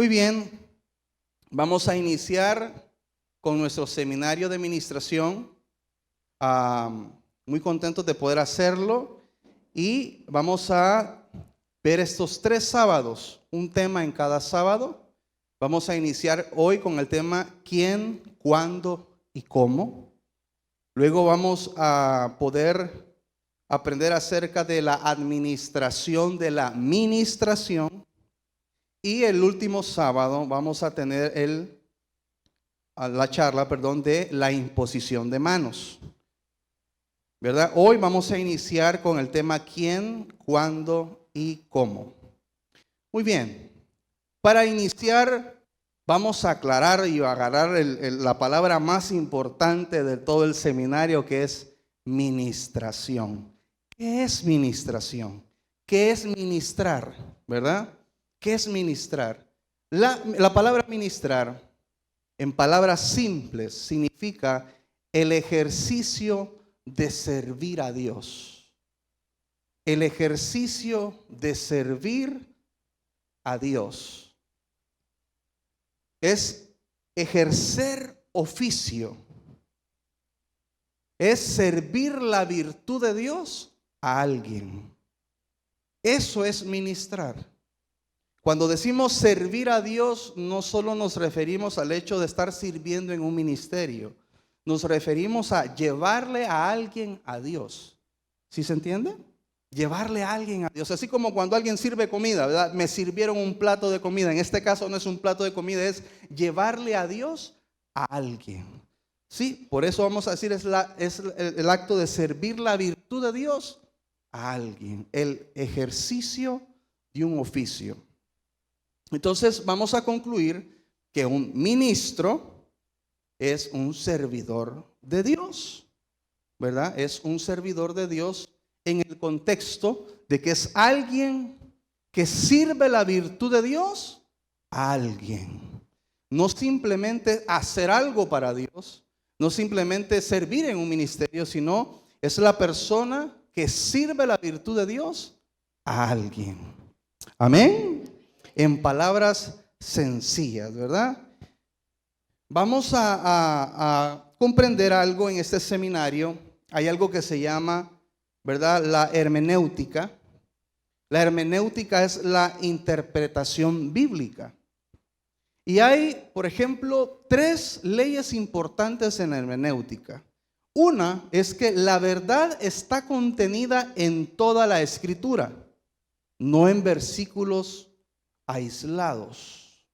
Muy bien, vamos a iniciar con nuestro seminario de administración. Muy contentos de poder hacerlo y vamos a ver estos 3 sábados, un tema en cada sábado. Vamos a iniciar hoy con el tema ¿quién, cuándo y cómo? Luego vamos a poder aprender acerca de la administración de la ministración. Y el último sábado vamos a tener la charla de la imposición de manos. ¿Verdad? Hoy vamos a iniciar con el tema quién, cuándo y cómo. Muy bien. Para iniciar vamos a aclarar y agarrar la palabra más importante de todo el seminario, que es ministración. ¿Qué es ministración? ¿Qué es ministrar? ¿Verdad? ¿Qué es ministrar? La palabra ministrar, en palabras simples, significa el ejercicio de servir a Dios. El ejercicio de servir a Dios. Es ejercer oficio. Es servir la virtud de Dios a alguien. Eso es ministrar. Cuando decimos servir a Dios, no solo nos referimos al hecho de estar sirviendo en un ministerio. Nos referimos a llevarle a alguien a Dios. ¿Sí se entiende? Llevarle a alguien a Dios. Así como cuando alguien sirve comida, ¿verdad? Me sirvieron un plato de comida. En este caso no es un plato de comida, es llevarle a Dios a alguien. Sí, por eso vamos a decir es el acto de servir la virtud de Dios a alguien. El ejercicio de un oficio. Entonces vamos a concluir que un ministro es un servidor de Dios, ¿verdad? Es un servidor de Dios en el contexto de que es alguien que sirve la virtud de Dios a alguien. No simplemente hacer algo para Dios, no simplemente servir en un ministerio, sino es la persona que sirve la virtud de Dios a alguien. Amén. En palabras sencillas, ¿verdad? Vamos a comprender algo en este seminario. Hay algo que se llama, ¿verdad?, la hermenéutica. La hermenéutica es la interpretación bíblica. Y hay, por ejemplo, 3 leyes importantes en la hermenéutica. Una es que la verdad está contenida en toda la escritura, no en versículos aislados.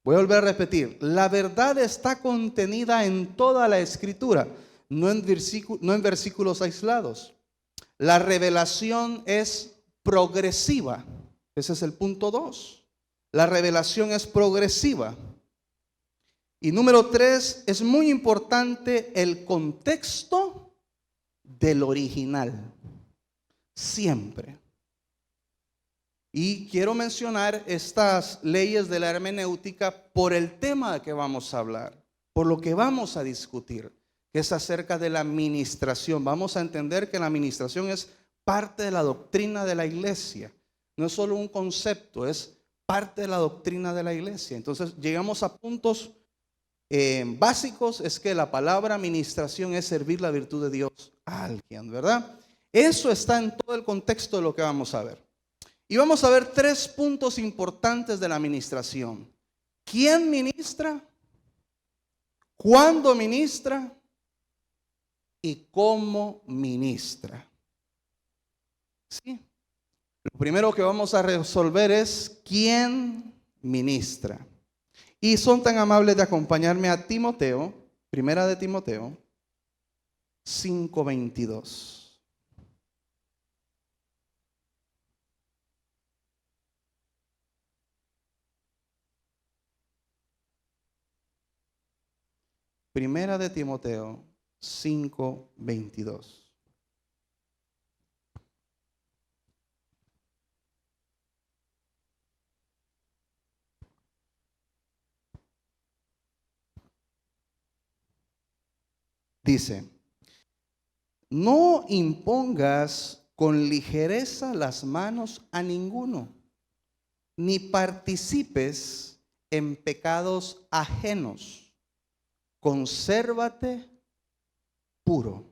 Voy a volver a repetir. La verdad está contenida en toda la escritura, no en versículos aislados. La revelación es progresiva. Ese es el punto 2. La revelación es progresiva. Y número 3, es muy importante el contexto del original. Siempre. Y quiero mencionar estas leyes de la hermenéutica por el tema de que vamos a hablar, por lo que vamos a discutir, que es acerca de la ministración. Vamos a entender que la ministración es parte de la doctrina de la iglesia. No es solo un concepto, es parte de la doctrina de la iglesia. Entonces llegamos a puntos básicos. Es que la palabra ministración es servir la virtud de Dios a alguien, ¿verdad? Eso está en todo el contexto de lo que vamos a ver. Y vamos a ver 3 puntos importantes de la administración. ¿Quién ministra? ¿Cuándo ministra? ¿Y cómo ministra? ¿Sí? Lo primero que vamos a resolver es ¿quién ministra? Y son tan amables de acompañarme a Timoteo, primera de Timoteo 5:22. Primera de Timoteo 5:22. Dice: no impongas con ligereza las manos a ninguno, ni participes en pecados ajenos. Consérvate puro.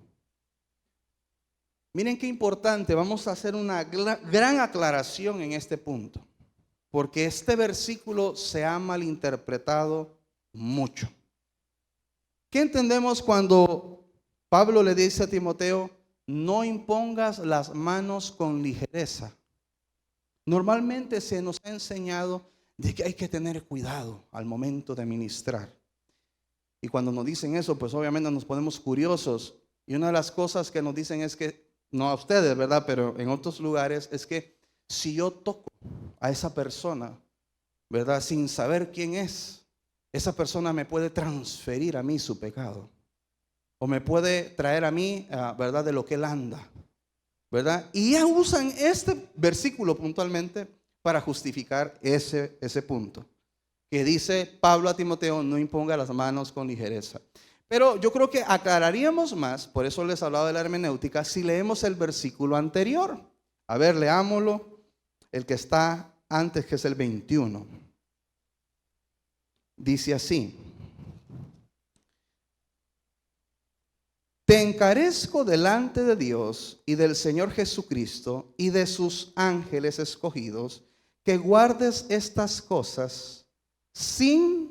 Miren qué importante, vamos a hacer una gran aclaración en este punto, porque este versículo se ha malinterpretado mucho. ¿Qué entendemos cuando Pablo le dice a Timoteo, no impongas las manos con ligereza? Normalmente se nos ha enseñado de que hay que tener cuidado al momento de ministrar. Y cuando nos dicen eso, pues obviamente nos ponemos curiosos. Y una de las cosas que nos dicen es que, no a ustedes, ¿verdad? Pero en otros lugares es que si yo toco a esa persona, ¿verdad? Sin saber quién es, esa persona me puede transferir a mí su pecado. O me puede traer a mí, ¿verdad? De lo que él anda, ¿verdad? Y ya usan este versículo puntualmente para justificar ese punto. Que dice Pablo a Timoteo, no imponga las manos con ligereza. Pero yo creo que aclararíamos más, por eso les hablaba de la hermenéutica, si leemos el versículo anterior. A ver, leámoslo, el que está antes, que es el 21. Dice así: te encarezco delante de Dios y del Señor Jesucristo y de sus ángeles escogidos, que guardes estas cosas sin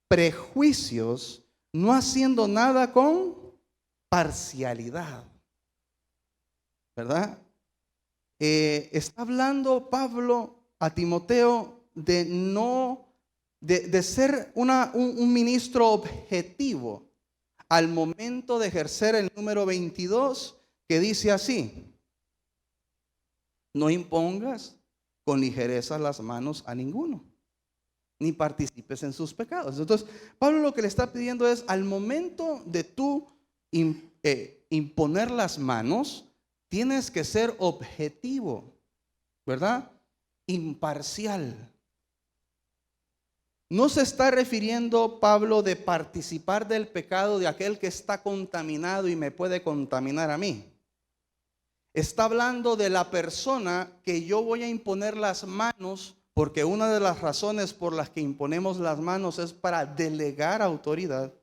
prejuicios, no haciendo nada con parcialidad. ¿Verdad? Está hablando Pablo a Timoteo de ser un ministro objetivo al momento de ejercer el número 22, que dice así: no impongas con ligereza las manos a ninguno, ni participes en sus pecados. Entonces, Pablo lo que le está pidiendo es, al momento de tú imponer las manos, tienes que ser objetivo, ¿verdad? Imparcial. No se está refiriendo Pablo de participar del pecado de aquel que está contaminado y me puede contaminar a mí. Está hablando de la persona que yo voy a imponer las manos, porque una de las razones por las que imponemos las manos es para delegar autoridad,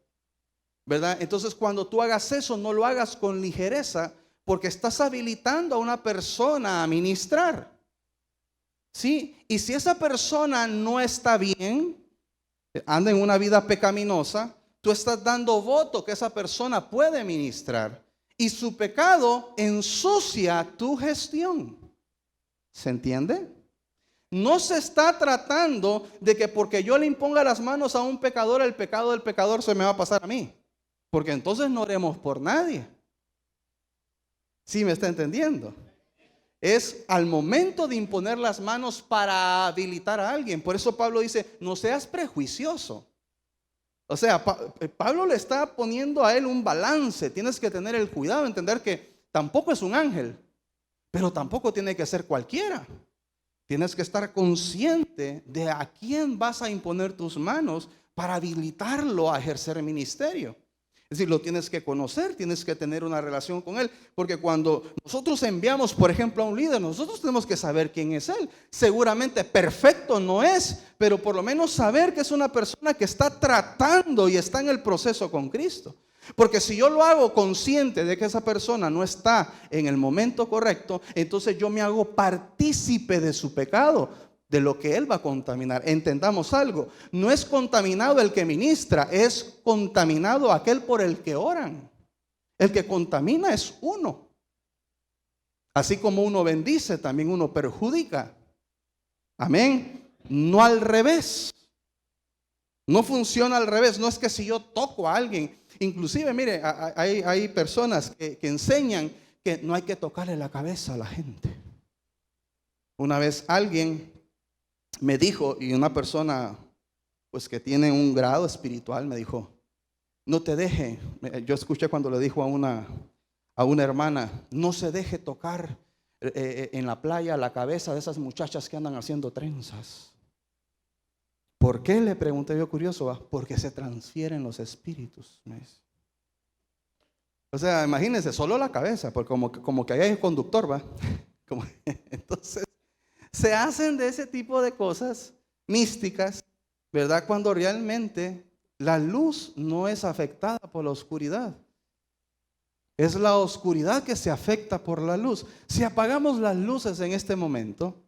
¿verdad? Entonces, cuando tú hagas eso, no lo hagas con ligereza, porque estás habilitando a una persona a ministrar. ¿Sí? Y si esa persona no está bien, anda en una vida pecaminosa, tú estás dando voto que esa persona puede ministrar. Y su pecado ensucia tu gestión. ¿Se entiende? No se está tratando de que porque yo le imponga las manos a un pecador, el pecado del pecador se me va a pasar a mí. Porque entonces no oremos por nadie. ¿Sí me está entendiendo? Es al momento de imponer las manos para habilitar a alguien. Por eso Pablo dice, no seas prejuicioso. O sea, Pablo le está poniendo a él un balance. Tienes que tener el cuidado de entender que tampoco es un ángel, pero tampoco tiene que ser cualquiera. Tienes que estar consciente de a quién vas a imponer tus manos para habilitarlo a ejercer el ministerio. Es decir, lo tienes que conocer, tienes que tener una relación con él, porque cuando nosotros enviamos, por ejemplo, a un líder, nosotros tenemos que saber quién es él. Seguramente perfecto no es, pero por lo menos saber que es una persona que está tratando y está en el proceso con Cristo. Porque si yo lo hago consciente de que esa persona no está en el momento correcto, entonces yo me hago partícipe de su pecado, de lo que él va a contaminar. Entendamos algo, no es contaminado el que ministra, es contaminado aquel por el que oran. El que contamina es uno. Así como uno bendice, también uno perjudica. Amén. No al revés. No funciona al revés. No es que si yo toco a alguien, inclusive mire, hay personas que enseñan que no hay que tocarle la cabeza a la gente. Una vez alguien me dijo, y una persona pues que tiene un grado espiritual me dijo, no te deje, yo escuché cuando le dijo a una hermana, no se deje tocar en la playa la cabeza de esas muchachas que andan haciendo trenzas. ¿Por qué? Le pregunté yo curioso. Porque se transfieren los espíritus. O sea, imagínense, solo la cabeza, porque como que ahí hay un conductor, ¿va? Entonces, Se hacen de ese tipo de cosas místicas, ¿verdad? Cuando realmente la luz no es afectada por la oscuridad. Es la oscuridad que se afecta por la luz. Si apagamos las luces en este momento,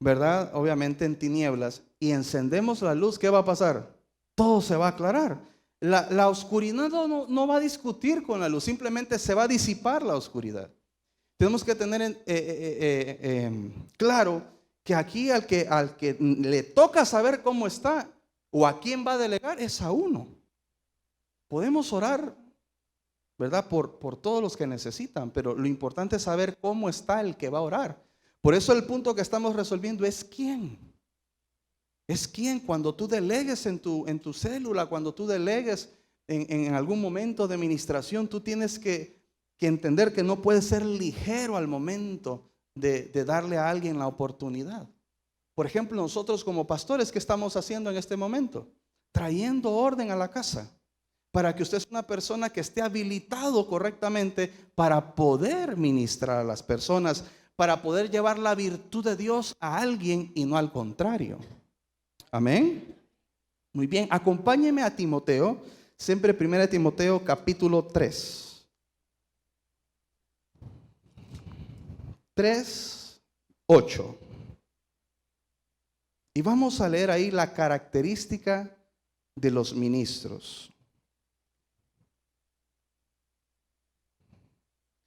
¿verdad? Obviamente en tinieblas, y encendemos la luz, ¿qué va a pasar? Todo se va a aclarar. La oscuridad no va a discutir con la luz, simplemente se va a disipar la oscuridad. Tenemos que tener claro que aquí al que le toca saber cómo está o a quién va a delegar es a uno. Podemos orar, ¿verdad? Por todos los que necesitan, pero lo importante es saber cómo está el que va a orar. Por eso el punto que estamos resolviendo es quién. Es quién. Cuando tú delegues en tu célula, cuando tú delegues en algún momento de ministración, tú tienes que entender que no puedes ser ligero al momento de darle a alguien la oportunidad. Por ejemplo, nosotros como pastores, ¿qué estamos haciendo en este momento? Trayendo orden a la casa, para que usted sea una persona que esté habilitado correctamente para poder ministrar a las personas, para poder llevar la virtud de Dios a alguien y no al contrario. Amén. Muy bien, acompáñeme a Timoteo, siempre 1 Timoteo capítulo 3. 3:8. Y vamos a leer ahí la característica de los ministros.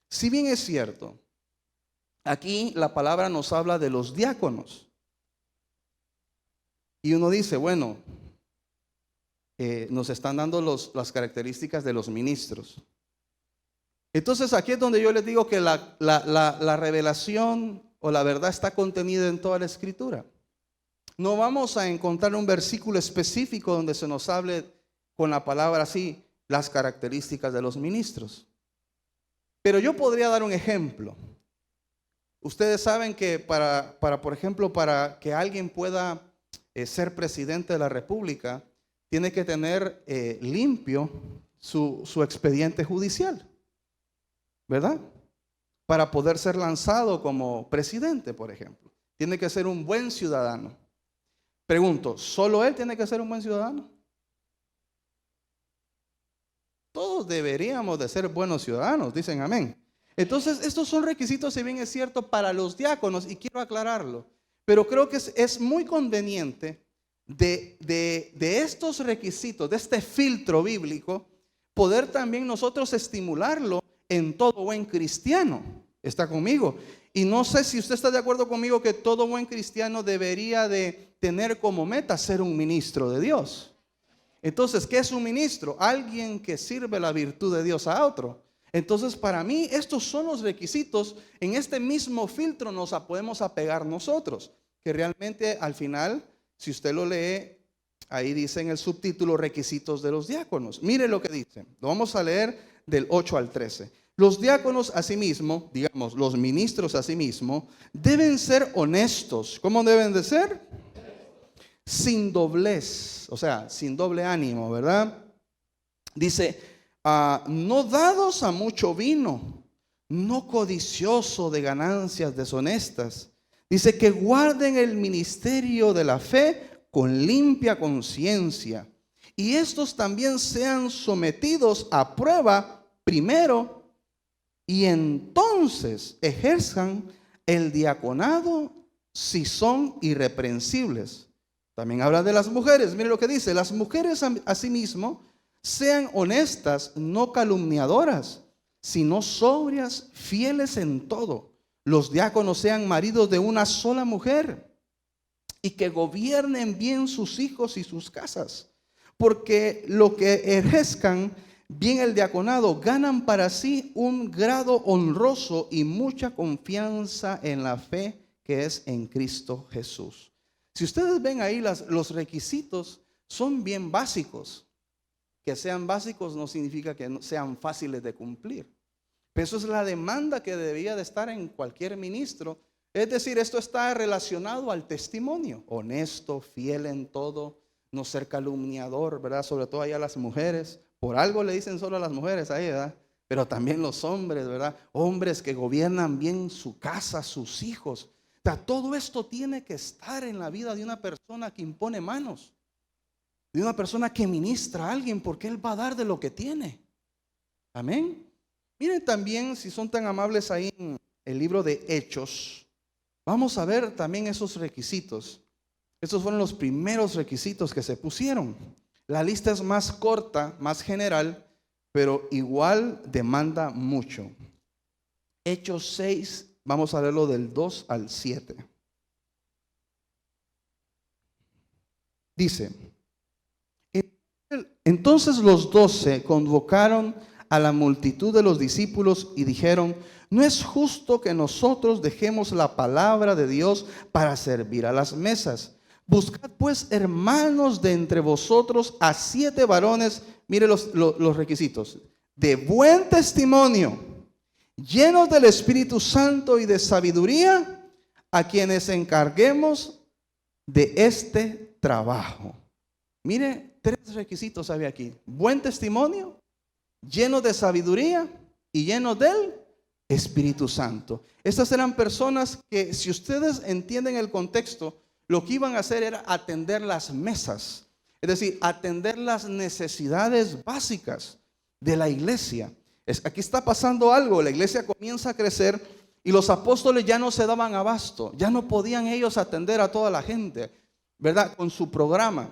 Si bien es cierto, aquí la palabra nos habla de los diáconos. Y uno dice, bueno, nos están dando las características de los ministros. Entonces aquí es donde yo les digo que la revelación o la verdad está contenida en toda la escritura. No vamos a encontrar un versículo específico donde se nos hable con la palabra así, las características de los ministros. Pero yo podría dar un ejemplo. Ustedes saben que por ejemplo, para que alguien pueda ser presidente de la República, tiene que tener limpio su expediente judicial, ¿verdad? Para poder ser lanzado como presidente, por ejemplo. Tiene que ser un buen ciudadano. Pregunto, ¿solo él tiene que ser un buen ciudadano? Todos deberíamos de ser buenos ciudadanos, dicen amén. Entonces, estos son requisitos, si bien es cierto, para los diáconos, y quiero aclararlo. Pero creo que es muy conveniente de estos requisitos, de este filtro bíblico, poder también nosotros estimularlo en todo buen cristiano. ¿Está conmigo? Y no sé si usted está de acuerdo conmigo que todo buen cristiano debería de tener como meta ser un ministro de Dios. Entonces, ¿qué es un ministro? Alguien que sirve la virtud de Dios a otro. Entonces, para mí, estos son los requisitos. En este mismo filtro nos podemos apegar nosotros. Que realmente al final, si usted lo lee, ahí dice en el subtítulo requisitos de los diáconos. Mire lo que dice. Lo vamos a leer del 8 al 13. Los diáconos asimismo, digamos, los ministros asimismo, deben ser honestos. ¿Cómo deben de ser? Sin doblez, o sea, sin doble ánimo, ¿verdad? Dice, no dados a mucho vino, no codicioso de ganancias deshonestas. Dice que guarden el ministerio de la fe con limpia conciencia. Y estos también sean sometidos a prueba primero y entonces ejerzan el diaconado si son irreprensibles. También habla de las mujeres. Mire lo que dice. Las mujeres asimismo sean honestas, no calumniadoras, sino sobrias, fieles en todo. Los diáconos sean maridos de una sola mujer y que gobiernen bien sus hijos y sus casas. Porque lo que ejerzcan bien el diaconado ganan para sí un grado honroso y mucha confianza en la fe que es en Cristo Jesús. Si ustedes ven ahí, los requisitos son bien básicos. Que sean básicos no significa que no sean fáciles de cumplir. Pero eso es la demanda que debía de estar en cualquier ministro. Es decir, esto está relacionado al testimonio. Honesto, fiel en todo, no ser calumniador, ¿verdad? Sobre todo allá las mujeres. Por algo le dicen solo a las mujeres ahí, ¿verdad? Pero también los hombres, ¿verdad? Hombres que gobiernan bien su casa, sus hijos. sea, todo esto tiene que estar en la vida de una persona que impone manos, de una persona que ministra a alguien, porque Él va a dar de lo que tiene. Amén. Miren también, si son tan amables, ahí en el libro de Hechos, vamos a ver también esos requisitos. Estos fueron los primeros requisitos que se pusieron. La lista es más corta, más general, pero igual demanda mucho. Hechos 6, vamos a leerlo del 2 al 7. Dice: entonces los 12 convocaron a la multitud de los discípulos y dijeron: no es justo que nosotros dejemos la palabra de Dios para servir a las mesas. Buscad pues, hermanos, de entre vosotros a 7 varones, mire los requisitos, de buen testimonio, llenos del Espíritu Santo y de sabiduría, a quienes encarguemos de este trabajo. Mire, 3 requisitos había aquí: buen testimonio, llenos de sabiduría y llenos del Espíritu Santo. Estas eran personas que, si ustedes entienden el contexto, lo que iban a hacer era atender las mesas, es decir, atender las necesidades básicas de la iglesia. Aquí está pasando algo, la iglesia comienza a crecer y los apóstoles ya no se daban abasto, ya no podían ellos atender a toda la gente, ¿verdad? Con su programa.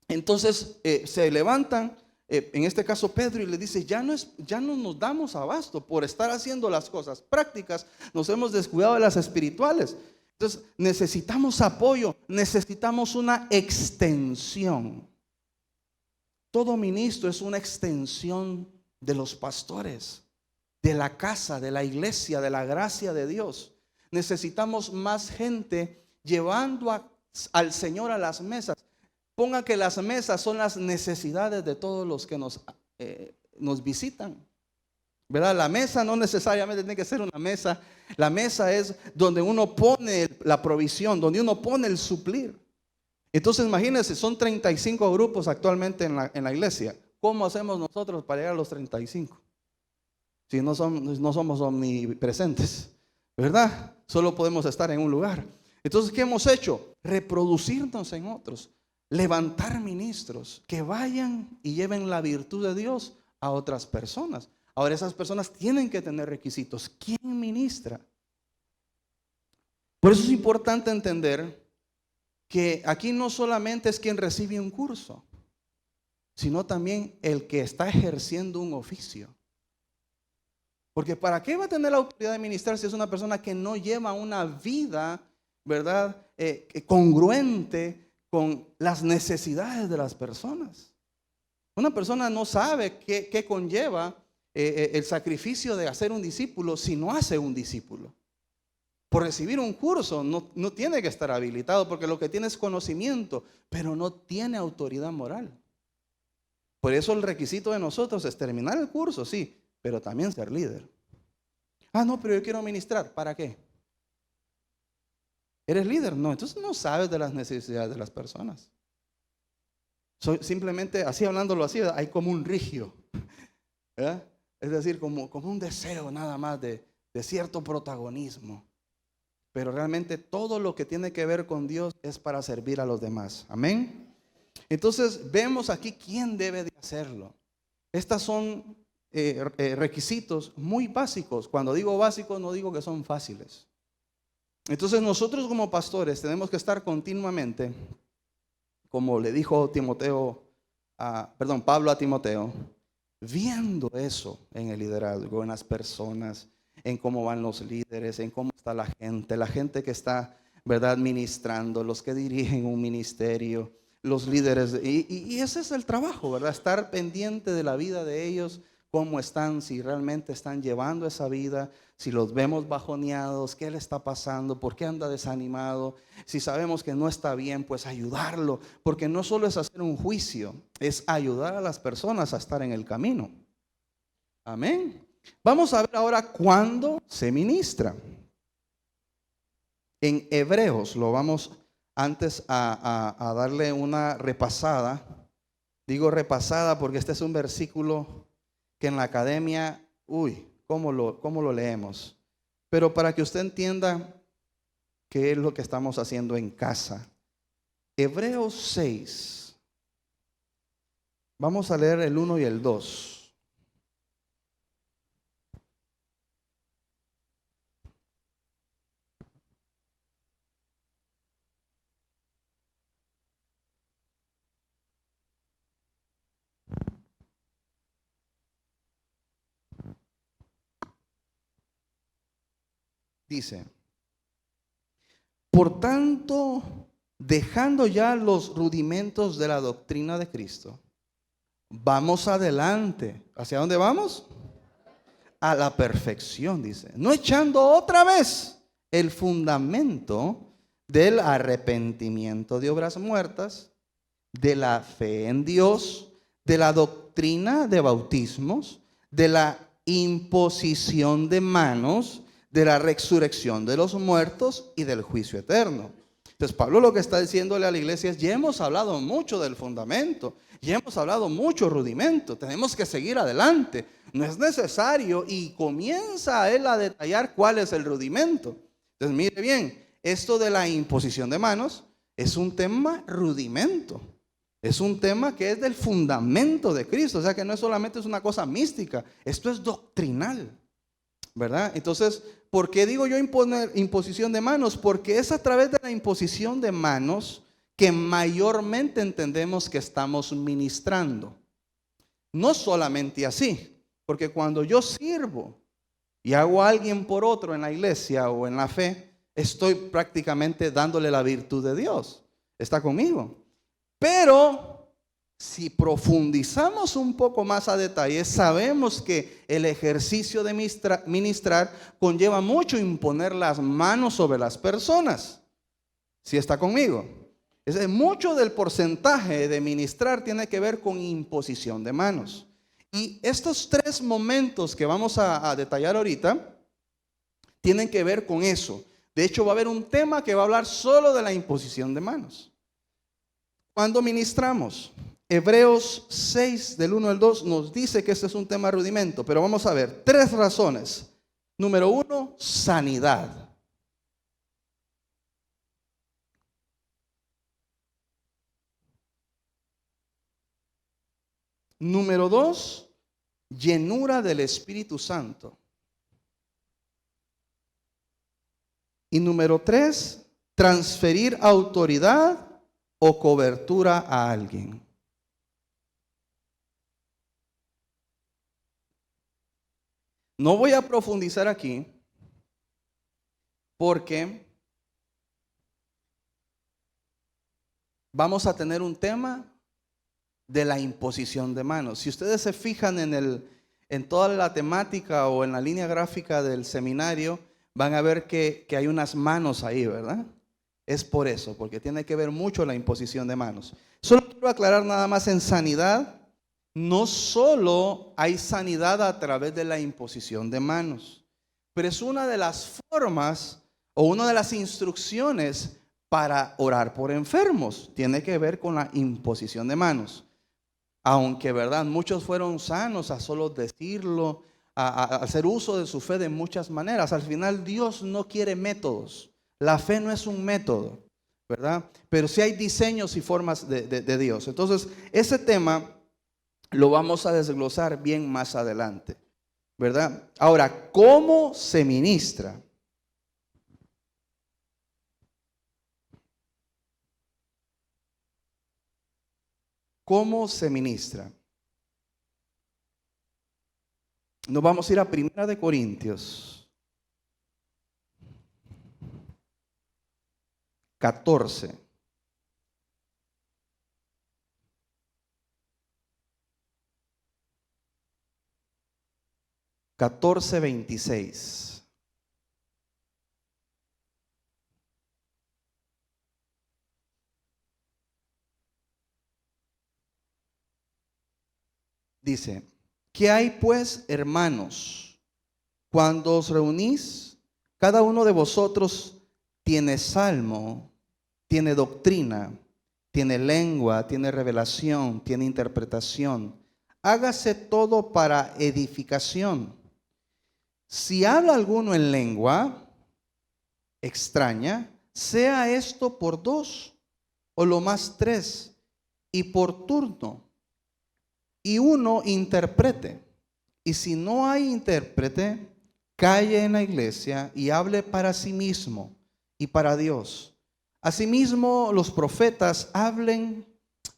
Entonces se levantan, en este caso Pedro, y le dice: ya no nos damos abasto por estar haciendo las cosas prácticas, nos hemos descuidado de las espirituales. Entonces necesitamos apoyo, necesitamos una extensión. Todo ministro es una extensión de los pastores, de la casa, de la iglesia, de la gracia de Dios. Necesitamos más gente llevando al Señor a las mesas. Ponga que las mesas son las necesidades de todos los que nos visitan, ¿verdad? La mesa no necesariamente tiene que ser una mesa. La mesa es donde uno pone la provisión, donde uno pone el suplir. Entonces imagínense, son 35 grupos actualmente en la iglesia. ¿Cómo hacemos nosotros para llegar a los 35? Si no somos omnipresentes, ¿verdad? Solo podemos estar en un lugar. Entonces, ¿qué hemos hecho? Reproducirnos en otros. Levantar ministros que vayan y lleven la virtud de Dios a otras personas. Ahora, esas personas tienen que tener requisitos. ¿Quién ministra? Por eso es importante entender que aquí no solamente es quien recibe un curso, sino también el que está ejerciendo un oficio. Porque ¿para qué va a tener la autoridad de ministrar si es una persona que no lleva una vida, ¿verdad?, congruente con las necesidades de las personas? Una persona no sabe qué conlleva el sacrificio de hacer un discípulo si no hace un discípulo. Por recibir un curso no tiene que estar habilitado, porque lo que tiene es conocimiento, pero no tiene autoridad moral. Por eso el requisito de nosotros es terminar el curso, sí, pero también ser líder. Ah, no, pero yo quiero ministrar. ¿Para qué? ¿Eres líder? No, entonces no sabes de las necesidades de las personas. Simplemente, así hablándolo así, hay como un rigio, ¿verdad? Es decir, como un deseo nada más de cierto protagonismo. Pero realmente todo lo que tiene que ver con Dios es para servir a los demás. Amén. Entonces vemos aquí quién debe de hacerlo. Estos son requisitos muy básicos. Cuando digo básicos, no digo que son fáciles. Entonces nosotros como pastores tenemos que estar continuamente, como le dijo Pablo a Timoteo, viendo eso en el liderazgo, en las personas, en cómo van los líderes, en cómo está la gente que está, ¿verdad?, ministrando, los que dirigen un ministerio, los líderes. Y ese es el trabajo, ¿verdad? Estar pendiente de la vida de ellos, cómo están, si realmente están llevando esa vida, si los vemos bajoneados, qué le está pasando, por qué anda desanimado. Si sabemos que no está bien, pues ayudarlo, porque no solo es hacer un juicio, es ayudar a las personas a estar en el camino. Amén. Vamos a ver ahora cuándo se ministra. En Hebreos, lo vamos antes a darle una repasada. Digo repasada porque este es un versículo que en la academia, ¿cómo lo leemos? Pero para que usted entienda qué es lo que estamos haciendo en casa. Hebreos 6. Vamos a leer el 1 y el 2. Dice: por tanto, dejando ya los rudimentos de la doctrina de Cristo, vamos adelante. ¿Hacia dónde vamos? A la perfección, dice. No echando otra vez el fundamento del arrepentimiento de obras muertas, de la fe en Dios, de la doctrina de bautismos, de la imposición de manos, de la resurrección de los muertos y del juicio eterno. Entonces Pablo lo que está diciéndole a la iglesia es: ya hemos hablado mucho del fundamento, ya hemos hablado mucho rudimento, tenemos que seguir adelante, no es necesario, y comienza él a detallar cuál es el rudimento. Entonces mire bien, esto de la imposición de manos es un tema rudimento, es un tema que es del fundamento de Cristo, o sea que no es solamente una cosa mística, esto es doctrinal, ¿verdad? Entonces, ¿por qué digo yo imposición de manos? Porque es a través de la imposición de manos que mayormente entendemos que estamos ministrando. No solamente así, porque cuando yo sirvo y hago a alguien por otro en la iglesia o en la fe, estoy prácticamente dándole la virtud de Dios. ¿Está conmigo? Pero si profundizamos un poco más a detalle, sabemos que el ejercicio de ministrar conlleva mucho imponer las manos sobre las personas. ¿Sí está conmigo? Mucho del porcentaje de ministrar tiene que ver con imposición de manos. Y estos tres momentos que vamos a detallar ahorita tienen que ver con eso. De hecho, va a haber un tema que va a hablar solo de la imposición de manos. Cuando ministramos, Hebreos 6 del 1 al 2 nos dice que este es un tema rudimento, pero vamos a ver tres razones. Número 1, sanidad. Número 2, llenura del Espíritu Santo. Y número 3, transferir autoridad o cobertura a alguien. No voy a profundizar aquí porque vamos a tener un tema de la imposición de manos. Si ustedes se fijan en toda la temática o en la línea gráfica del seminario, van a ver que hay unas manos ahí, ¿verdad? Es por eso, porque tiene que ver mucho la imposición de manos. Solo quiero aclarar nada más en sanidad. No solo hay sanidad a través de la imposición de manos, pero es una de las formas o una de las instrucciones para orar por enfermos. Tiene que ver con la imposición de manos. Aunque, ¿verdad?, muchos fueron sanos a solo decirlo, a hacer uso de su fe de muchas maneras. Al final Dios no quiere métodos. La fe no es un método, ¿verdad? Pero sí hay diseños y formas de Dios. Entonces, ese tema lo vamos a desglosar bien más adelante, ¿verdad? Ahora, ¿cómo se ministra? ¿Cómo se ministra? Nos vamos a ir a 1 Corintios 14. Catorce 26. Dice: ¿qué hay pues, hermanos? Cuando os reunís, cada uno de vosotros tiene salmo, tiene doctrina, tiene lengua, tiene revelación, tiene interpretación. Hágase todo para edificación. Si habla alguno en lengua extraña, sea esto por 2 o lo más 3 y por turno, y uno interprete. Y si no hay intérprete, calle en la iglesia y hable para sí mismo y para Dios. Asimismo, los profetas hablen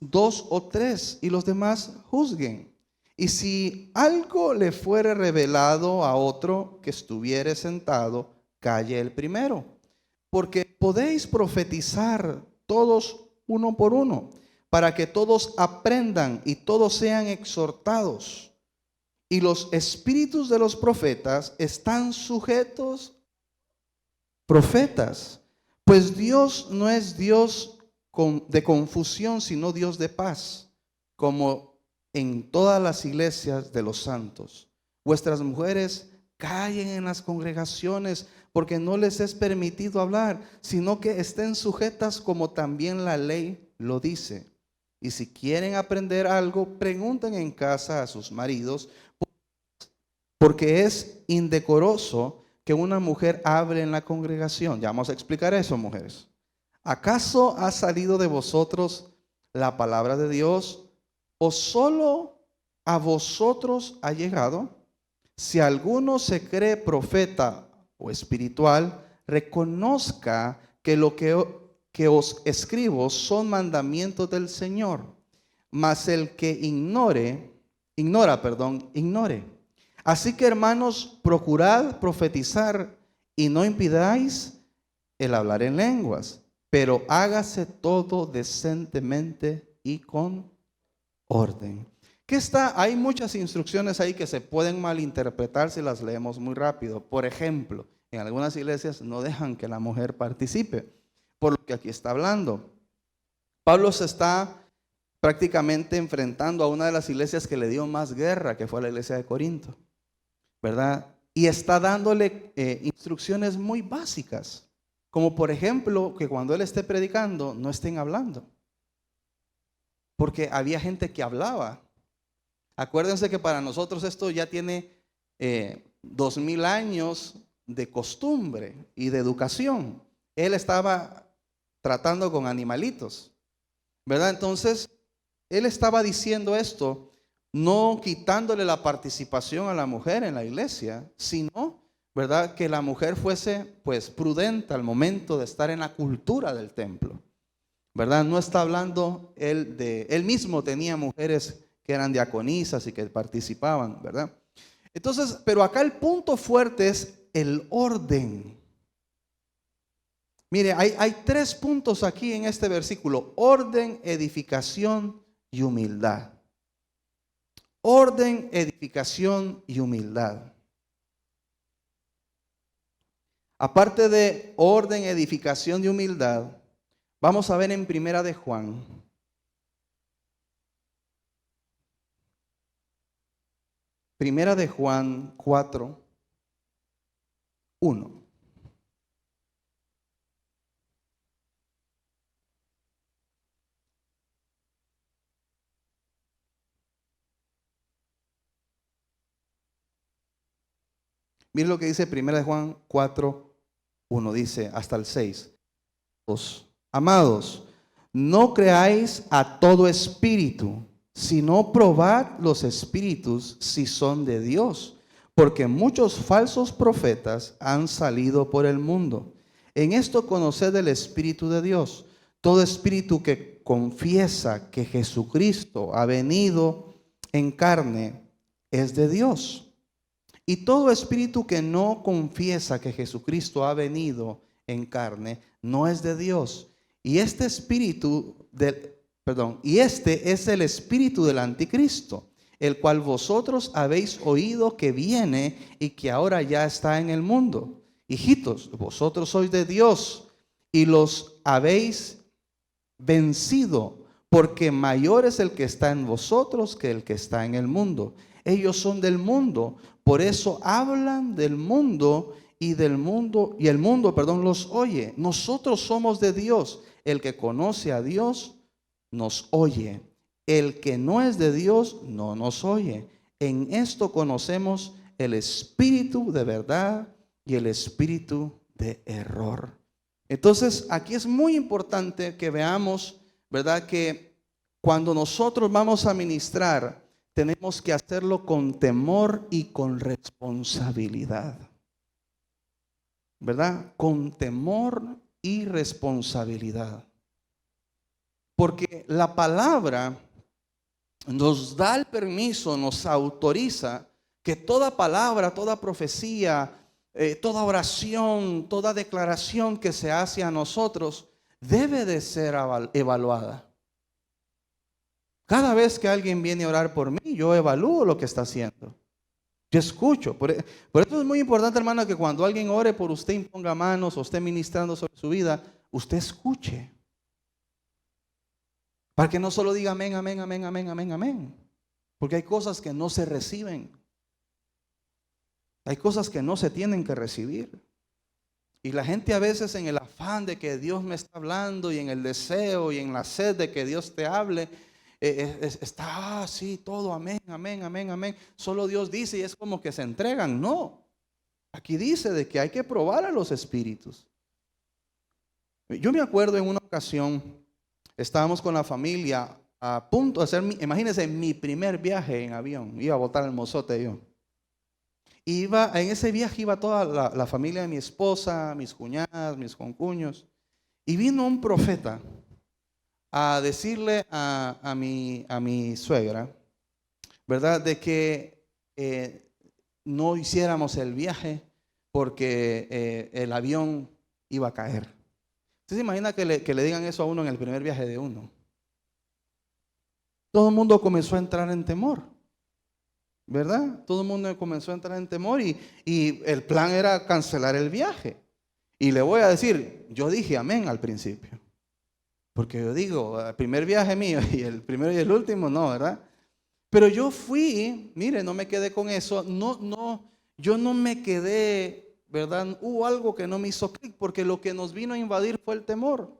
2 o 3 y los demás juzguen. Y si algo le fuere revelado a otro que estuviere sentado, calle el primero. Porque podéis profetizar todos uno por uno, para que todos aprendan y todos sean exhortados. Y los espíritus de los profetas están sujetos profetas, pues Dios no es Dios de confusión, sino Dios de paz, como en todas las iglesias de los santos. Vuestras mujeres callen en las congregaciones, porque no les es permitido hablar, sino que estén sujetas como también la ley lo dice. Y si quieren aprender algo, pregunten en casa a sus maridos, porque es indecoroso que una mujer hable en la congregación. Ya vamos a explicar eso, mujeres. ¿Acaso ha salido de vosotros la palabra de Dios, o solo a vosotros ha llegado? Si alguno se cree profeta o espiritual, reconozca que lo que os escribo son mandamientos del Señor. Mas el que ignore. Así que, hermanos, procurad profetizar y no impidáis el hablar en lenguas, pero hágase todo decentemente y con orden. Hay muchas instrucciones ahí que se pueden malinterpretar si las leemos muy rápido. Por ejemplo, en algunas iglesias no dejan que la mujer participe, por lo que aquí está hablando. Pablo se está prácticamente enfrentando a una de las iglesias que le dio más guerra, que fue la iglesia de Corinto, ¿verdad? Y está dándole instrucciones muy básicas, como por ejemplo que cuando él esté predicando no estén hablando, porque había gente que hablaba. Acuérdense que para nosotros esto ya tiene 2000 años de costumbre y de educación. Él estaba tratando con animalitos, ¿verdad? Entonces, él estaba diciendo esto, no quitándole la participación a la mujer en la iglesia, sino, ¿verdad?, que la mujer fuese pues prudente al momento de estar en la cultura del templo, ¿verdad? No está hablando él mismo tenía mujeres que eran diaconisas y que participaban, ¿verdad? Entonces, pero acá el punto fuerte es el orden. Mire, hay 3 puntos aquí en este versículo: orden, edificación y humildad. Orden, edificación y humildad. Aparte de orden, edificación y humildad, vamos a ver en Primera de Juan. Primera de Juan 4, 1. Miren lo que dice Primera de Juan 4, 1. Dice hasta el 6. Amados, no creáis a todo espíritu, sino probad los espíritus si son de Dios, porque muchos falsos profetas han salido por el mundo. En esto conoced el Espíritu de Dios. Todo espíritu que confiesa que Jesucristo ha venido en carne es de Dios. Y todo espíritu que no confiesa que Jesucristo ha venido en carne no es de Dios. Y este es el espíritu del anticristo, el cual vosotros habéis oído que viene y que ahora ya está en el mundo. Hijitos, vosotros sois de Dios y los habéis vencido, porque mayor es el que está en vosotros que el que está en el mundo. Ellos son del mundo, por eso hablan del mundo y el mundo los oye. Nosotros somos de Dios. El que conoce a Dios nos oye. El que no es de Dios no nos oye. En esto conocemos el espíritu de verdad y el espíritu de error. Entonces, aquí es muy importante que veamos, ¿verdad? Que cuando nosotros vamos a ministrar, tenemos que hacerlo con temor y con responsabilidad, ¿verdad? Con temor y responsabilidad. Porque la palabra nos da el permiso, nos autoriza que toda palabra, toda profecía, toda oración, toda declaración que se hace a nosotros debe de ser evaluada. Cada vez que alguien viene a orar por mí, yo evalúo lo que está haciendo. Yo escucho. Por eso es muy importante, hermano, que cuando alguien ore por usted, imponga manos o esté ministrando sobre su vida, usted escuche. Para que no solo diga amén, amén, amén, amén, amén, amén. Porque hay cosas que no se reciben. Hay cosas que no se tienen que recibir. Y la gente a veces en el afán de que Dios me está hablando y en el deseo y en la sed de que Dios te hable, está así todo, amén, amén, amén, amén. Solo Dios dice y es como que se entregan. No. Aquí dice de que hay que probar a los espíritus. Yo me acuerdo en una ocasión, estábamos con la familia a punto de hacer, imagínense, mi primer viaje en avión. Iba a botar el mozote yo. En ese viaje iba toda la familia de mi esposa, mis cuñadas, mis concuños. Y vino un profeta a decirle a mi suegra, ¿verdad? De que no hiciéramos el viaje porque el avión iba a caer. ¿Usted se imagina que le digan eso a uno en el primer viaje de uno? Todo el mundo comenzó a entrar en temor, ¿verdad? Todo el mundo comenzó a entrar en temor y el plan era cancelar el viaje. Y le voy a decir, yo dije amén al principio. Porque yo digo, el primer viaje mío y el primero y el último, no, ¿verdad? Pero yo fui, mire, no me quedé con eso, yo no me quedé, ¿verdad? Hubo algo que no me hizo clic porque lo que nos vino a invadir fue el temor.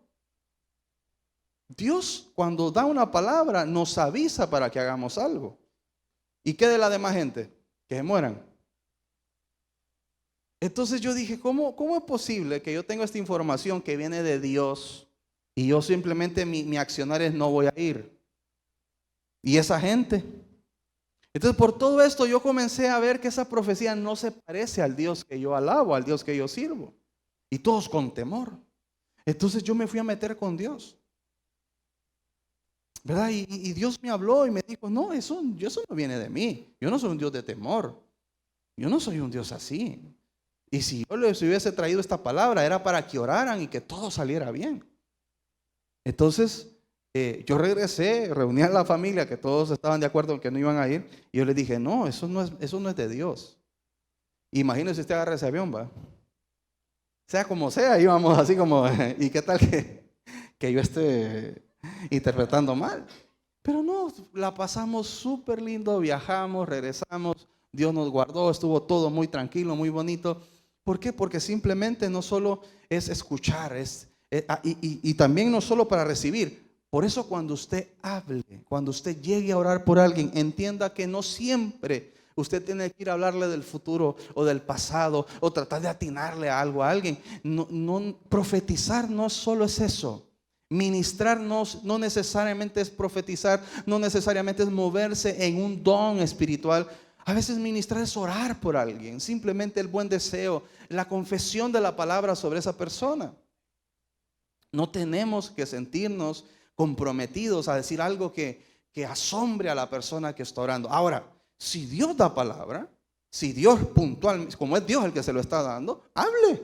Dios cuando da una palabra nos avisa para que hagamos algo. ¿Y qué de la demás gente? Que se mueran. Entonces yo dije, ¿cómo es posible que yo tenga esta información que viene de Dios y yo simplemente mi accionar es no voy a ir? Y esa gente. Entonces por todo esto yo comencé a ver que esa profecía no se parece al Dios que yo alabo, al Dios que yo sirvo. Y todos con temor. Entonces yo me fui a meter con Dios, ¿verdad? Y Dios me habló y me dijo, no, eso no viene de mí. Yo no soy un Dios de temor. Yo no soy un Dios así. Y si yo les hubiese traído esta palabra era para que oraran y que todo saliera bien. Entonces yo regresé, reuní a la familia, que todos estaban de acuerdo en que no iban a ir. Y yo les dije, no, eso no es de Dios. Imagínese usted agarra ese avión, va. Sea como sea, íbamos así como, ¿y qué tal que yo esté interpretando mal? Pero no, la pasamos súper lindo, viajamos, regresamos, Dios nos guardó, estuvo todo muy tranquilo, muy bonito. ¿Por qué? Porque simplemente no solo es escuchar, y también no solo para recibir. Por eso cuando usted hable, cuando usted llegue a orar por alguien, entienda que no siempre usted tiene que ir a hablarle del futuro o del pasado o tratar de atinarle algo a alguien. No, profetizar no solo es eso. Ministrar no necesariamente es profetizar, no necesariamente es moverse en un don espiritual. A veces ministrar es orar por alguien, simplemente el buen deseo, la confesión de la palabra sobre esa persona. No tenemos que sentirnos comprometidos a decir algo que asombre a la persona que está orando. Ahora, si Dios da palabra, si Dios puntual, como es Dios el que se lo está dando, hable.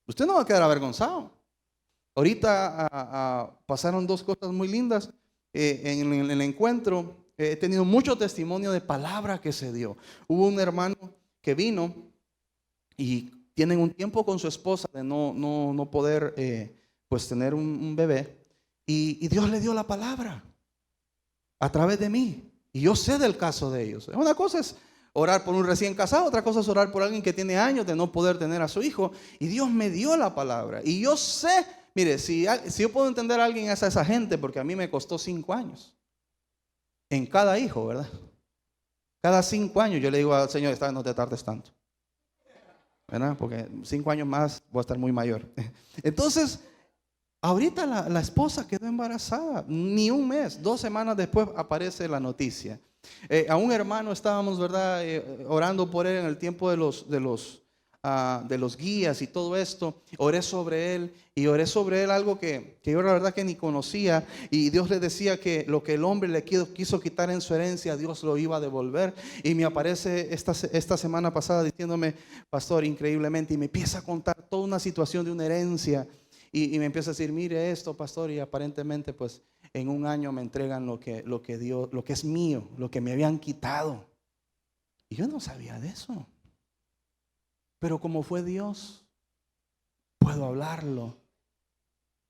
Usted no va a quedar avergonzado. Ahorita pasaron dos cosas muy lindas en el encuentro. He tenido mucho testimonio de palabra que se dio. Hubo un hermano que vino y tienen un tiempo con su esposa de no poder pues tener un bebé. Y Dios le dio la palabra a través de mí. Y yo sé del caso de ellos. Una cosa es orar por un recién casado, otra cosa es orar por alguien que tiene años de no poder tener a su hijo. Y Dios me dio la palabra. Y yo sé, mire, si yo puedo entender a alguien es a esa gente, porque a mí me costó 5 años. En cada hijo, ¿verdad? Cada 5 años yo le digo al Señor, no te tardes tanto, ¿verdad? Porque 5 años más voy a estar muy mayor. Entonces, Ahorita la esposa quedó embarazada, ni un mes, 2 semanas después aparece la noticia. A un hermano estábamos, ¿verdad? Orando por él en el tiempo de los guías y todo esto. Oré sobre él y oré sobre él algo que yo la verdad que ni conocía. Y Dios le decía que lo que el hombre le quiso quitar en su herencia, Dios lo iba a devolver. Y me aparece esta semana pasada diciéndome, pastor, increíblemente, y me empieza a contar toda una situación de una herencia. Y me empieza a decir, mire esto, pastor, y aparentemente pues en un año me entregan lo que Dios, lo que es mío, lo que me habían quitado. Y yo no sabía de eso. Pero como fue Dios, puedo hablarlo.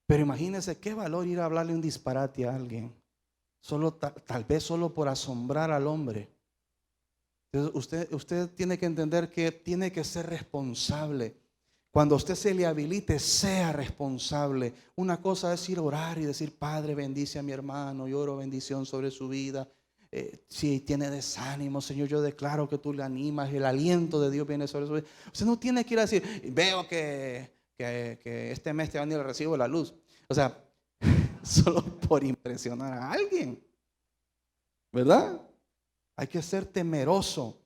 Pero imagínese qué valor ir a hablarle un disparate a alguien. Tal vez solo por asombrar al hombre. Entonces usted tiene que entender que tiene que ser responsable. Cuando a usted se le habilite, sea responsable. Una cosa es ir a orar y decir, Padre, bendice a mi hermano, yo oro bendición sobre su vida. Si tiene desánimo, Señor, yo declaro que tú le animas, el aliento de Dios viene sobre su vida. Usted no tiene que ir a decir, veo que este mes te va a venir el recibo de la luz. O sea, solo por impresionar a alguien, ¿verdad? Hay que ser temeroso,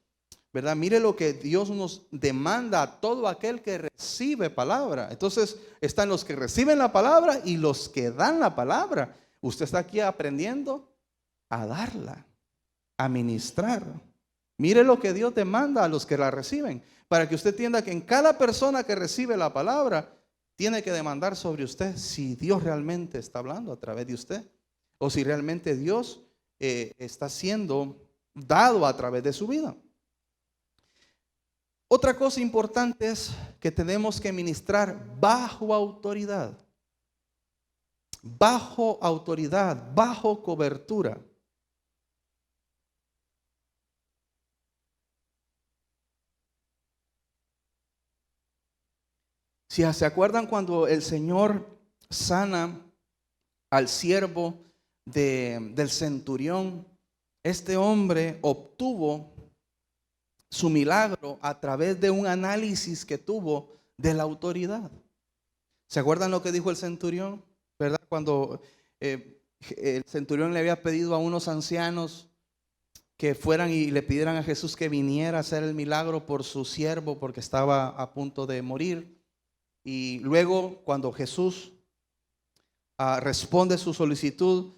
¿verdad? Mire lo que Dios nos demanda a todo aquel que recibe palabra. Entonces están los que reciben la palabra y los que dan la palabra. Usted está aquí aprendiendo a darla, a ministrar. Mire lo que Dios demanda a los que la reciben, para que usted entienda que en cada persona que recibe la palabra tiene que demandar sobre usted si Dios realmente está hablando a través de usted, o si realmente Dios está siendo dado a través de su vida. Otra cosa importante es que tenemos que ministrar bajo autoridad, bajo cobertura. Si se acuerdan cuando el Señor sana al siervo del centurión, este hombre obtuvo su milagro a través de un análisis que tuvo de la autoridad. ¿Se acuerdan lo que dijo el centurión? ¿Verdad? Cuando el centurión le había pedido a unos ancianos que fueran y le pidieran a Jesús que viniera a hacer el milagro por su siervo porque estaba a punto de morir. Y luego cuando Jesús responde su solicitud,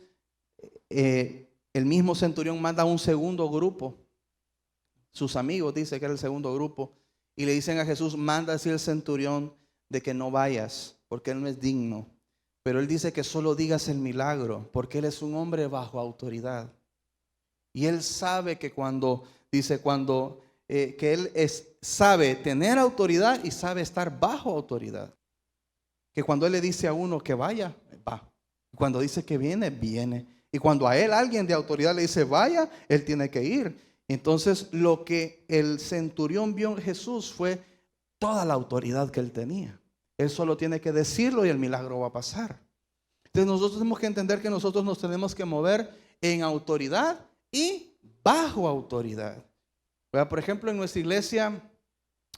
el mismo centurión manda a un segundo grupo. Sus amigos, dice que era el segundo grupo, y le dicen a Jesús, manda a decir al centurión de que no vayas, porque él no es digno. Pero él dice que solo digas el milagro, porque él es un hombre bajo autoridad. Y él sabe que que él sabe tener autoridad y sabe estar bajo autoridad. Que cuando él le dice a uno que vaya, va. Cuando dice que viene, viene. Y cuando a él alguien de autoridad le dice vaya, él tiene que ir. Entonces lo que el centurión vio en Jesús fue toda la autoridad que él tenía. Él solo tiene que decirlo y el milagro va a pasar. Entonces nosotros tenemos que entender que nosotros nos tenemos que mover en autoridad y bajo autoridad. Por ejemplo, en nuestra iglesia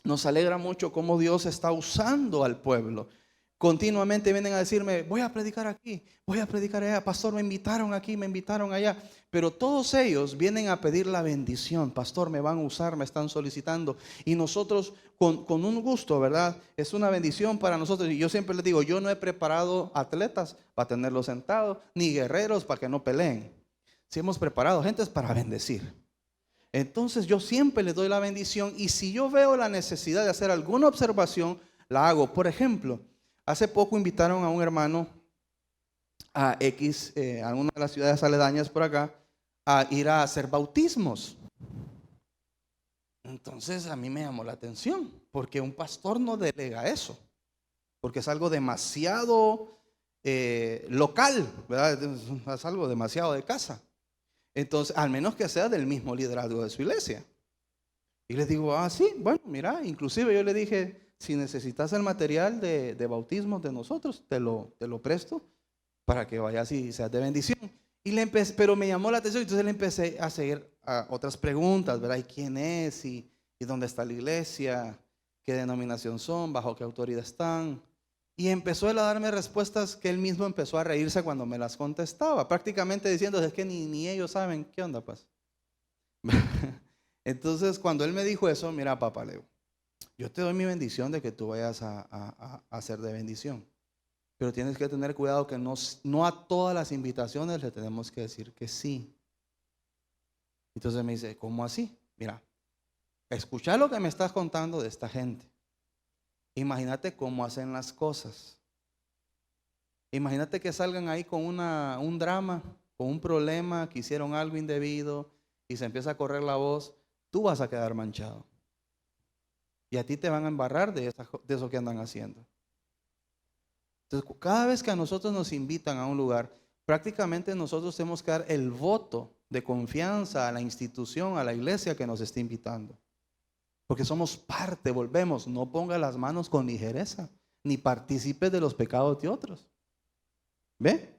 nos alegra mucho cómo Dios está usando al pueblo. Continuamente vienen a decirme, voy a predicar aquí, voy a predicar allá, pastor, me invitaron aquí, me invitaron allá. Pero todos ellos vienen a pedir la bendición. Pastor, me van a usar, me están solicitando. Y nosotros con un gusto, ¿verdad? Es una bendición para nosotros. Y yo siempre les digo, yo no he preparado atletas para tenerlos sentados, ni guerreros para que no peleen. Si hemos preparado gentes para bendecir. Entonces yo siempre les doy la bendición. Y si yo veo la necesidad de hacer alguna observación, la hago. Por ejemplo, hace poco invitaron a un hermano a una de las ciudades aledañas por acá, a ir a hacer bautismos. Entonces a mí me llamó la atención, porque un pastor no delega eso, porque es algo demasiado local, ¿verdad? Es algo demasiado de casa. Entonces, al menos que sea del mismo liderazgo de su iglesia. Y les digo, sí, bueno, mira, inclusive yo le dije, si necesitas el material de bautismo de nosotros, te lo presto para que vayas y seas de bendición. Pero me llamó la atención, entonces le empecé a seguir otras preguntas, ¿verdad? ¿Y quién es? ¿Y dónde está la iglesia? ¿Qué denominación son? ¿Bajo qué autoridad están? Y empezó él a darme respuestas que él mismo empezó a reírse cuando me las contestaba, prácticamente diciendo, es que ni ellos saben qué onda pues. Entonces cuando él me dijo eso, mira papá, Leo, yo te doy mi bendición de que tú vayas a ser de bendición, pero tienes que tener cuidado que no a todas las invitaciones le tenemos que decir que sí. Entonces me dice, ¿cómo así? Mira, escucha lo que me estás contando de esta gente. Imagínate cómo hacen las cosas. Imagínate que salgan ahí con un drama, con un problema, que hicieron algo indebido y se empieza a correr la voz. Tú vas a quedar manchado. Y a ti te van a embarrar de eso que andan haciendo. Entonces, cada vez que a nosotros nos invitan a un lugar, prácticamente nosotros tenemos que dar el voto de confianza a la institución, a la iglesia que nos está invitando. Porque somos parte, volvemos, no ponga las manos con ligereza, ni participe de los pecados de otros. ¿Ve?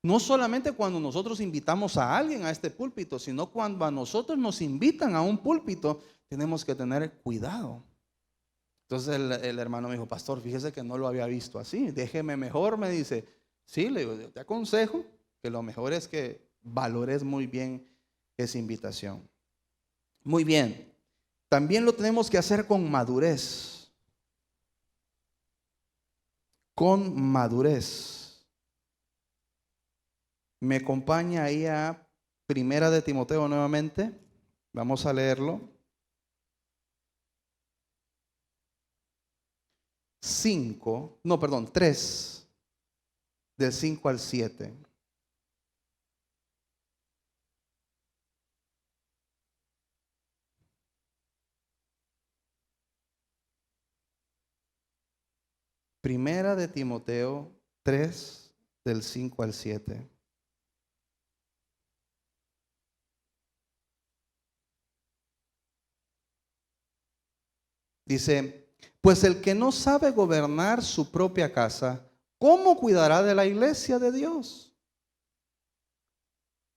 No solamente cuando nosotros invitamos a alguien a este púlpito, sino cuando a nosotros nos invitan a un púlpito, tenemos que tener cuidado. Entonces el hermano me dijo, pastor, fíjese que no lo había visto así, déjeme mejor, me dice. Sí, le digo, te aconsejo que lo mejor es que valores muy bien esa invitación. Muy bien. También lo tenemos que hacer con madurez. Con madurez. Me acompaña ahí a Primera de Timoteo nuevamente. Vamos a leerlo. 3, del 5 al 7. Primera de Timoteo 3, del 5 al 7. Dice, pues el que no sabe gobernar su propia casa, ¿cómo cuidará de la iglesia de Dios?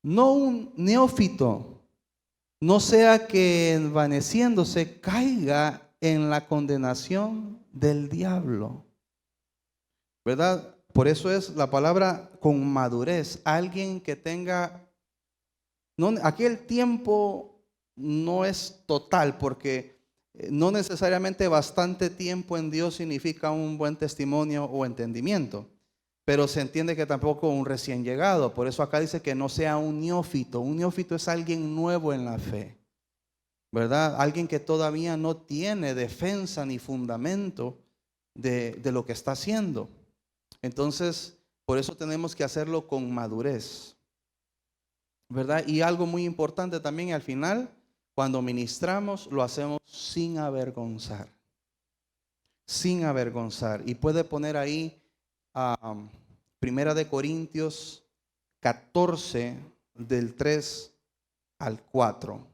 No un neófito, no sea que envaneciéndose caiga en la condenación del diablo. ¿Verdad? Por eso es la palabra con madurez. Alguien que tenga, aquí el tiempo no es total, porque no necesariamente bastante tiempo en Dios significa un buen testimonio o entendimiento, pero se entiende que tampoco un recién llegado. Por eso acá dice que no sea un neófito. Un neófito es alguien nuevo en la fe, ¿verdad? Alguien que todavía no tiene defensa ni fundamento de lo que está haciendo. Entonces, por eso tenemos que hacerlo con madurez, ¿verdad? Y algo muy importante también, al final, cuando ministramos, lo hacemos sin avergonzar. Sin avergonzar. Y puede poner ahí Primera de Corintios 14, del 3 al 4.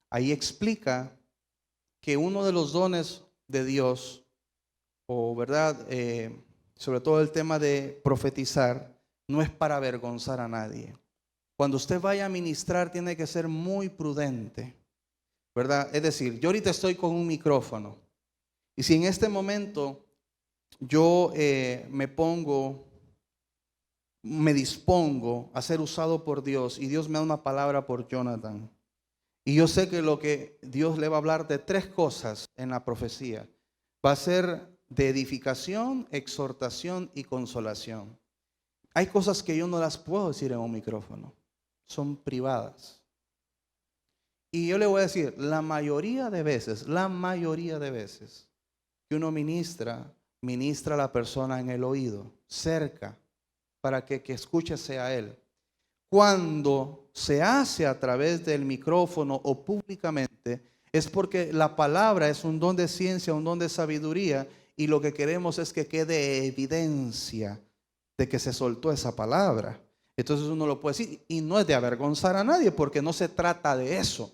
Ahí explica que uno de los dones de Dios, o verdad, sobre todo el tema de profetizar, no es para avergonzar a nadie. Cuando usted vaya a ministrar, tiene que ser muy prudente, ¿verdad? Es decir, yo ahorita estoy con un micrófono, y si en este momento yo me dispongo a ser usado por Dios, y Dios me da una palabra por Jonathan, y yo sé que lo que Dios le va a hablar de 3 cosas en la profecía, va a ser de edificación, exhortación y consolación. Hay cosas que yo no las puedo decir en un micrófono, son privadas. Y yo le voy a decir, la mayoría de veces que uno ministra a la persona en el oído, cerca, para que escuche sea él. Cuando se hace a través del micrófono o públicamente, es porque la palabra es un don de ciencia, un don de sabiduría, y lo que queremos es que quede evidencia de que se soltó esa palabra. Entonces uno lo puede decir, y no es de avergonzar a nadie, porque no se trata de eso,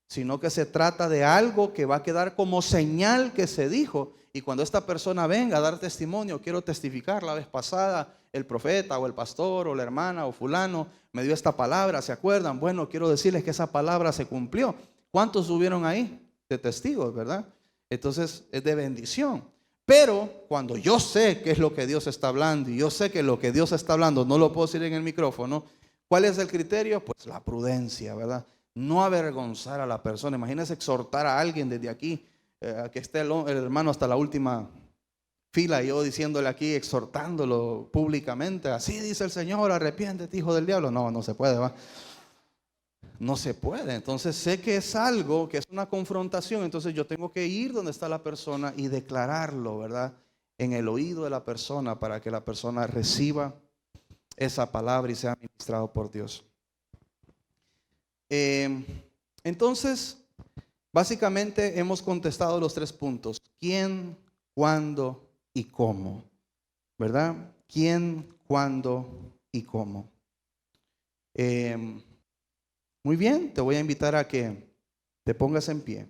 sino que se trata de algo que va a quedar como señal que se dijo. Y cuando esta persona venga a dar testimonio, quiero testificar, la vez pasada el profeta o el pastor o la hermana o fulano me dio esta palabra, ¿se acuerdan? Bueno, quiero decirles que esa palabra se cumplió. ¿Cuántos subieron ahí de testigos, verdad? Entonces es de bendición. Pero cuando yo sé qué es lo que Dios está hablando y yo sé que lo que Dios está hablando no lo puedo decir en el micrófono, ¿cuál es el criterio? Pues la prudencia, ¿verdad? No avergonzar a la persona. Imagínese exhortar a alguien desde aquí, que esté el hermano hasta la última fila, y yo diciéndole aquí, exhortándolo públicamente, así dice el Señor, arrepiéntete, hijo del diablo. No, no se puede, ¿va? No se puede. Entonces sé que es algo, que es una confrontación. Entonces yo tengo que ir donde está la persona y declararlo, ¿verdad? En el oído de la persona, para que la persona reciba esa palabra y sea ministrado por Dios. Entonces, básicamente hemos contestado los 3 puntos: quién, cuándo y cómo, ¿verdad? ¿Quién, cuándo y cómo? Muy bien, te voy a invitar a que te pongas en pie.